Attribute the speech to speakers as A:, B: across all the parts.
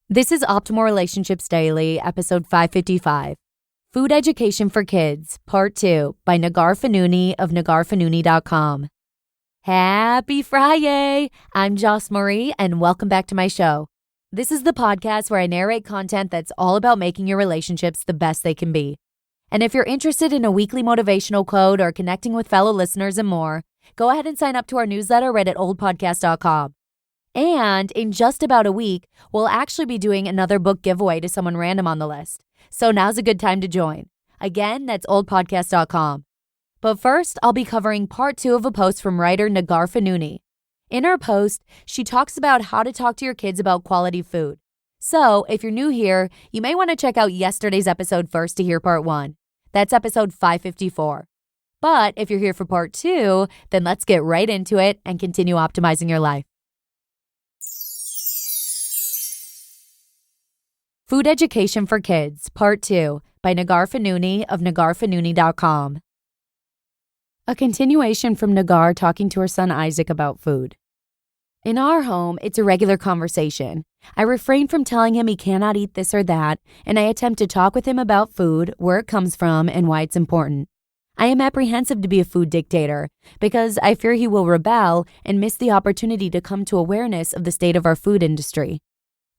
A: This is Optimal Relationships Daily, episode 555. Food Education for Kids, Part 2, by Neghar Fonooni of NegharFonooni.com. Happy Friday! I'm Joss Marie, and welcome back to my show. This is the podcast where I narrate content that's all about making your relationships the best they can be. And if you're interested in a weekly motivational quote or connecting with fellow listeners and more, go ahead and sign up to our newsletter right at oldpodcast.com. And in just about a week, we'll actually be doing another book giveaway to someone random on the list. So now's a good time to join. Again, that's oldpodcast.com. But first, I'll be covering part 2 of a post from writer Neghar Fonooni. In her post, she talks about how to talk to your kids about quality food. So if you're new here, you may want to check out yesterday's episode first to hear part 1. That's episode 554. But if you're here for part 2, then let's get right into it and continue optimizing your life. Food Education for Kids, Part 2, by Neghar Fonooni of NegharFonooni.com. A continuation from Neghar talking to her son Isaac about food. In our home, it's a regular conversation. I refrain from telling him he cannot eat this or that, and I attempt to talk with him about food, where it comes from, and why it's important. I am apprehensive to be a food dictator because I fear he will rebel and miss the opportunity to come to awareness of the state of our food industry.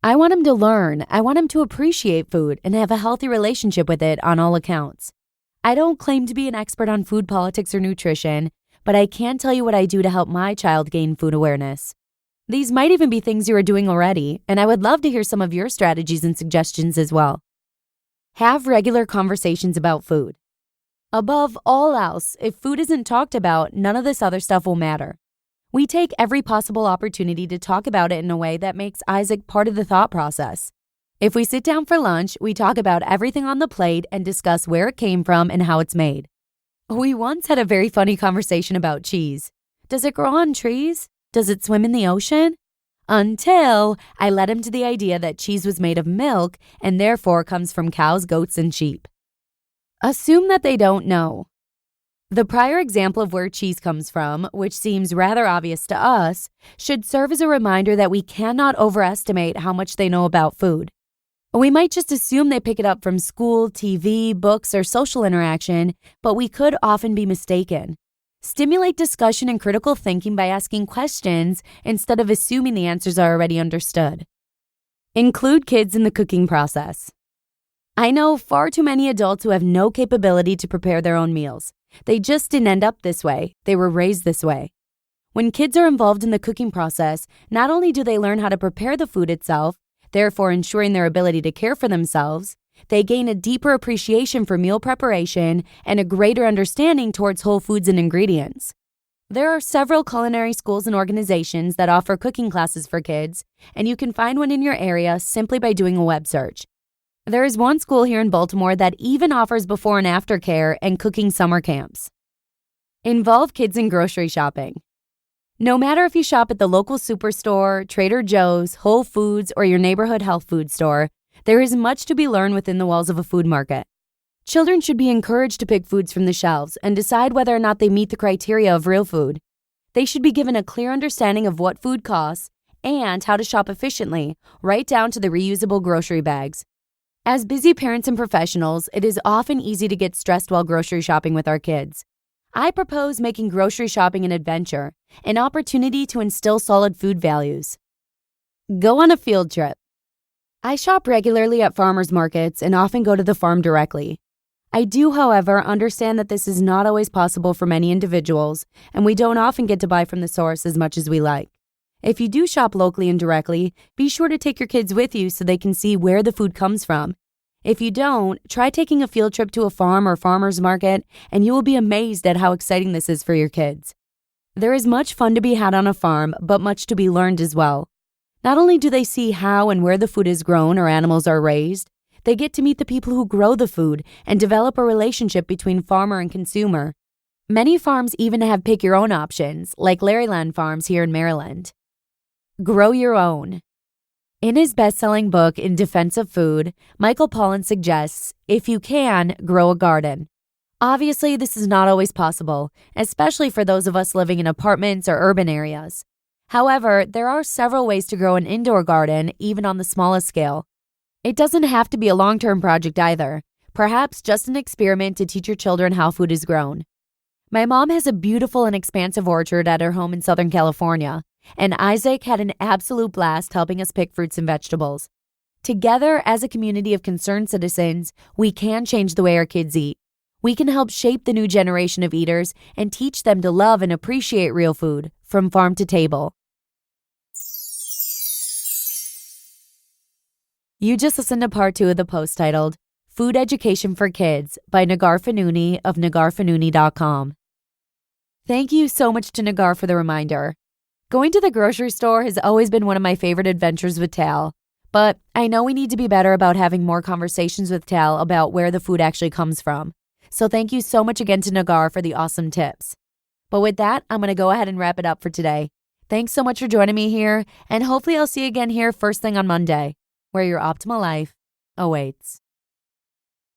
A: I want him to learn. I want him to appreciate food and have a healthy relationship with it on all accounts. I don't claim to be an expert on food politics or nutrition, but I can tell you what I do to help my child gain food awareness. These might even be things you are doing already, and I would love to hear some of your strategies and suggestions as well. Have regular conversations about food. Above all else, if food isn't talked about, none of this other stuff will matter. We take every possible opportunity to talk about it in a way that makes Isaac part of the thought process. If we sit down for lunch, we talk about everything on the plate and discuss where it came from and how it's made. We once had a very funny conversation about cheese. Does it grow on trees? Does it swim in the ocean? Until I led him to the idea that cheese was made of milk and therefore comes from cows, goats, and sheep. Assume that they don't know. The prior example of where cheese comes from, which seems rather obvious to us, should serve as a reminder that we cannot overestimate how much they know about food. We might just assume they pick it up from school, TV, books, or social interaction, but we could often be mistaken. Stimulate discussion and critical thinking by asking questions instead of assuming the answers are already understood. Include kids in the cooking process. I know far too many adults who have no capability to prepare their own meals. They just didn't end up this way. They were raised this way. When kids are involved in the cooking process, not only do they learn how to prepare the food itself, therefore ensuring their ability to care for themselves, they gain a deeper appreciation for meal preparation and a greater understanding towards whole foods and ingredients. There are several culinary schools and organizations that offer cooking classes for kids, and you can find one in your area simply by doing a web search. There is one school here in Baltimore that even offers before and after care and cooking summer camps. Involve kids in grocery shopping. No matter if you shop at the local superstore, Trader Joe's, Whole Foods, or your neighborhood health food store, there is much to be learned within the walls of a food market. Children should be encouraged to pick foods from the shelves and decide whether or not they meet the criteria of real food. They should be given a clear understanding of what food costs and how to shop efficiently, right down to the reusable grocery bags. As busy parents and professionals, it is often easy to get stressed while grocery shopping with our kids. I propose making grocery shopping an adventure, an opportunity to instill solid food values. Go on a field trip. I shop regularly at farmers markets and often go to the farm directly. I do, however, understand that this is not always possible for many individuals, and we don't often get to buy from the source as much as we like. If you do shop locally and directly, be sure to take your kids with you so they can see where the food comes from. If you don't, try taking a field trip to a farm or farmer's market, and you will be amazed at how exciting this is for your kids. There is much fun to be had on a farm, but much to be learned as well. Not only do they see how and where the food is grown or animals are raised, they get to meet the people who grow the food and develop a relationship between farmer and consumer. Many farms even have pick-your-own options, like Larryland Farms here in Maryland. Grow your own. In his best-selling book, In Defense of Food, Michael Pollan suggests, if you can, grow a garden. Obviously, this is not always possible, especially for those of us living in apartments or urban areas. However, there are several ways to grow an indoor garden, even on the smallest scale. It doesn't have to be a long-term project either. Perhaps just an experiment to teach your children how food is grown. My mom has a beautiful and expansive orchard at her home in Southern California, and Isaac had an absolute blast helping us pick fruits and vegetables. Together, as a community of concerned citizens, we can change the way our kids eat. We can help shape the new generation of eaters and teach them to love and appreciate real food, from farm to table. You just listened to part 2 of the post titled, Food Education for Kids by Neghar Fonooni of NegharFonooni.com. Thank you so much to Neghar for the reminder. Going to the grocery store has always been one of my favorite adventures with Tal, but I know we need to be better about having more conversations with Tal about where the food actually comes from. So thank you so much again to Neghar for the awesome tips. But with that, I'm going to go ahead and wrap it up for today. Thanks so much for joining me here, and hopefully I'll see you again here first thing on Monday, where your optimal life awaits.